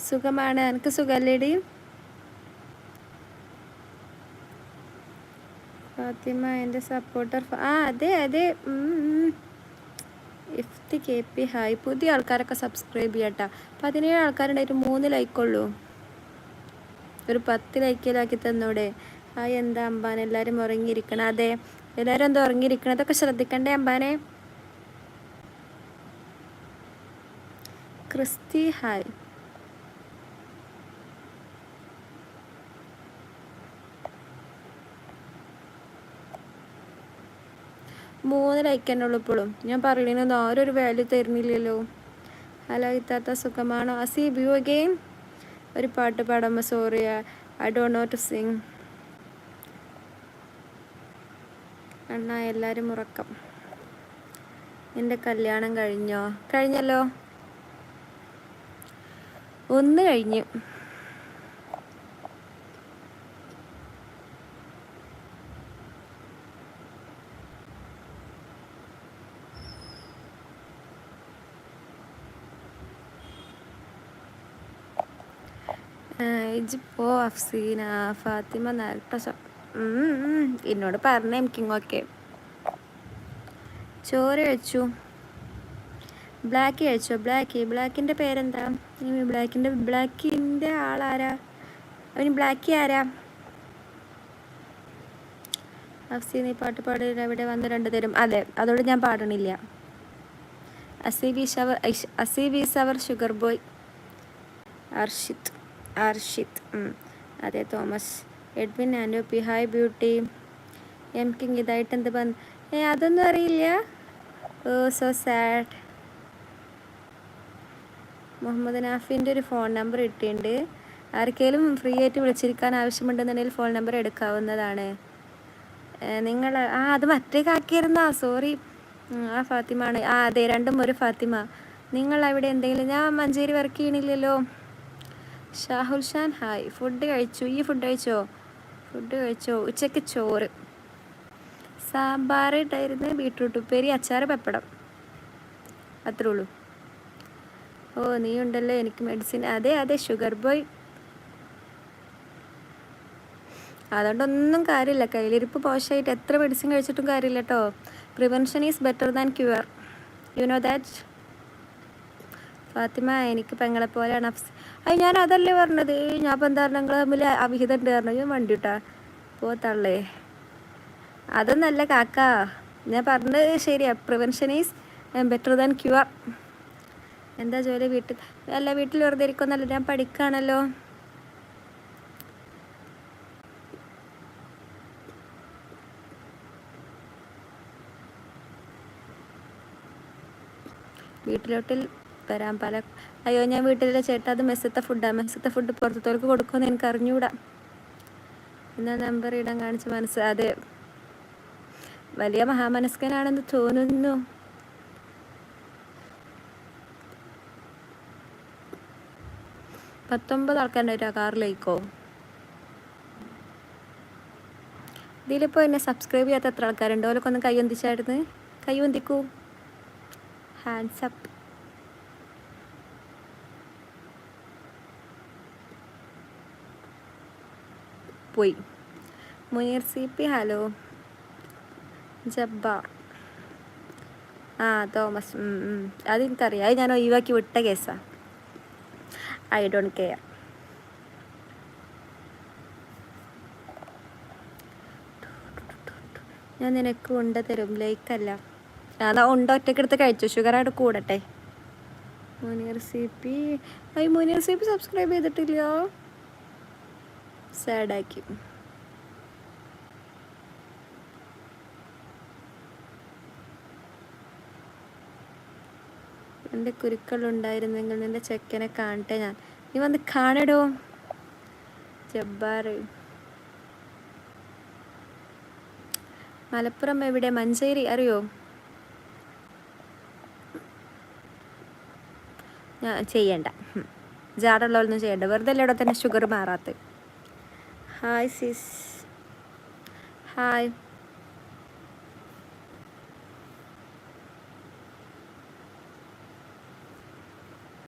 സുഖമാണ്. എനിക്ക് സുഖല്ലേടി? ഫാത്തിമ എൻ്റെ സപ്പോർട്ടർ. അതെ അതെ. ഇഫ്തി കെ പി ഹായ്. പുതിയ ആൾക്കാരൊക്കെ സബ്സ്ക്രൈബ് ചെയ്യട്ടാ. 17 ആൾക്കാരുണ്ടായിട്ട് 3 ലൈക്കുള്ളൂ. ഒരു 10 ലൈക്കിലാക്കി തന്നൂടെ? ഹായ്. എന്താ അമ്പാൻ എല്ലാവരും ഉറങ്ങിയിരിക്കണം? അതെ, എല്ലാവരും എന്താ ഉറങ്ങിയിരിക്കണം? അതൊക്കെ ശ്രദ്ധിക്കണ്ടേ അമ്പാനെ? ക്രിസ്തി ഹായ്. മൂന്ന് ലൈക്ക് തന്നെ ഉള്ളൂ ഇപ്പോഴും. ഞാൻ പറയണതൊന്നും ആരും ഒരു വാല്യൂ തരുന്നില്ലല്ലോ. ഹലോ ഇത്താത്ത, സുഖമാണോ? Aseeb you again. ഒരു പാട്ട് പാടാമോ? Sorry, I don't know to sing. അണ്ണാ എല്ലാവരും ഉറക്കം. എൻ്റെ കല്യാണം കഴിഞ്ഞോ? കഴിഞ്ഞല്ലോ, 1 കഴിഞ്ഞു. ഇജിപ്പോ അഫ്സീന ഫാത്തിമ നേരത്തെ എന്നോട് പറഞ്ഞ എനിക്കിങ്ങൊക്കെ. ചോറ് കഴിച്ചു. ബ്ലാക്ക് കഴിച്ചോ? ബ്ലാക്കിൻ്റെ പേരെന്താ? ബ്ലാക്കിൻ്റെ ആളാരാ? അവന് ബ്ലാക്കി ആരാ? അഫ്സീന ഈ പാട്ട് പാടില്ല, ഇവിടെ വന്ന് 2 തരും. അതെ, അതോട് ഞാൻ പാടണില്ല. Aseeb is our sugar boy. Arshith അതെ. Thomas Edwin and P hi beauty. M king ഇതായിട്ട് എന്ത് അതൊന്നും അറിയില്ല. Oh so sad. മുഹമ്മദ് നാഫിൻ്റെ ഒരു ഫോൺ നമ്പർ ഇട്ടിട്ടുണ്ട്. ആർക്കെങ്കിലും ഫ്രീ ആയിട്ട് വിളിച്ചിരിക്കാൻ ആവശ്യമുണ്ടെന്നുണ്ടെങ്കിൽ ഫോൺ നമ്പർ എടുക്കാവുന്നതാണ്. നിങ്ങൾ അത് മറ്റേ കാക്കിയിരുന്നാ? സോറി. ഫാത്തിമ ആണ്. അതെ, രണ്ടും ഒരു ഫാത്തിമ. നിങ്ങൾ അവിടെ എന്തെങ്കിലും? ഞാൻ മഞ്ചേരി വർക്ക് ചെയ്യണില്ലല്ലോ. ഷാഹുൽ ഷാൻ ഹായ്. ഫുഡ് കഴിച്ചു. ഈ ഫുഡ് കഴിച്ചോ? ഉച്ചയ്ക്ക് ചോറ്, സാമ്പാർ ഇട്ടായിരുന്നു, ബീട്രൂട്ട് ഉപ്പേരി, അച്ചാറ്, പപ്പടം, അത്രേ ഉള്ളൂ. ഓ നീ ഉണ്ടല്ലോ, എനിക്ക് മെഡിസിൻ. അതെ ഷുഗർ ബോയ്. അതുകൊണ്ടൊന്നും കാര്യമില്ല. കയ്യിലിരിപ്പ് പോഷായിട്ട് എത്ര മെഡിസിൻ കഴിച്ചിട്ടും കാര്യമില്ല കേട്ടോ. Prevention is better than cure. You know that. Fathima എനിക്ക് പെങ്ങളെ പോലെയാണ്. ഞാൻ അതല്ലേ പറഞ്ഞത്. ഞാൻ ഇപ്പം എന്താ പറഞ്ഞ, നിങ്ങൾ തമ്മിൽ അവിഹിതം ഉണ്ട് പറഞ്ഞു. ഞാൻ വണ്ടി വിട്ടാ പോത്തള്ളേ. അതൊന്നല്ല കാക്ക, ഞാൻ പറഞ്ഞത് ശരിയാ. Prevention is better than cure. എന്താ ജോലി? വീട്ടിൽ വെറുതെ ഇരിക്കുന്നല്ല, ഞാൻ പഠിക്കുകയാണല്ലോ. വീട്ടിലോട്ടിൽ വരാൻ അയ്യോ, ഞാൻ വീട്ടിലെ ചേട്ടാ, അത് മെസ്സത്തെ ഫുഡാണ്. മെസ്സത്തെ ഫുഡ് പുറത്തോർക്ക് കൊടുക്കുമെന്ന് എനിക്ക് അറിഞ്ഞൂടാ. എന്നാ നമ്പർ ഇടാൻ കാണിച്ച അതെ, വലിയ മഹാമനസ്കനാണെന്ന് തോന്നുന്നു. പത്തൊമ്പത് ആൾക്കാരുണ്ടായിട്ടോ കാറിലേക്കോ? ഇതിലിപ്പോൾ എന്നെ സബ്സ്ക്രൈബ് ചെയ്യാത്ത എത്ര ആൾക്കാരുണ്ട്? ഓലൊക്കെ ഒന്ന് കൈയൊന്തിച്ചായിരുന്നു. കൈയൊന്തിക്കൂ. Hands up. പോയി. Muneer C P hello. Jabbar Thomas അതെനിക്കറിയാം. അത് ഞാൻ ഒഴിവാക്കി വിട്ട കേസാണ്. I don't care. ഞാൻ നിനക്ക് ഉണ്ട തരും. ലൈക്കല്ല, അതാ ഉണ്ട ഒറ്റക്കെടുത്ത് കഴിച്ചു. ഷുഗറായിട്ട് കൂടട്ടെ. മുനീർ സി പി സബ്സ്ക്രൈബ് ചെയ്തിട്ടില്ല. സാഡാക്കി. എൻ്റെ കുരുക്കളുണ്ടായിരുന്നെങ്കിൽ നിൻ്റെ ചെക്കനെ കാണട്ടെ ഞാൻ. നീ വന്ന് കാണടോ. ജബ്ബാർ. മലപ്പുറം എവിടെ? മഞ്ചേരി. അറിയോ? ഞാൻ ചെയ്യണ്ട, ജാടുള്ളവരൊന്നും ചെയ്യണ്ട. വെറുതെ ഇവിടെ തന്നെ ഷുഗർ മാറാത്ത. ഹായ് സിസ്. ഹായ്.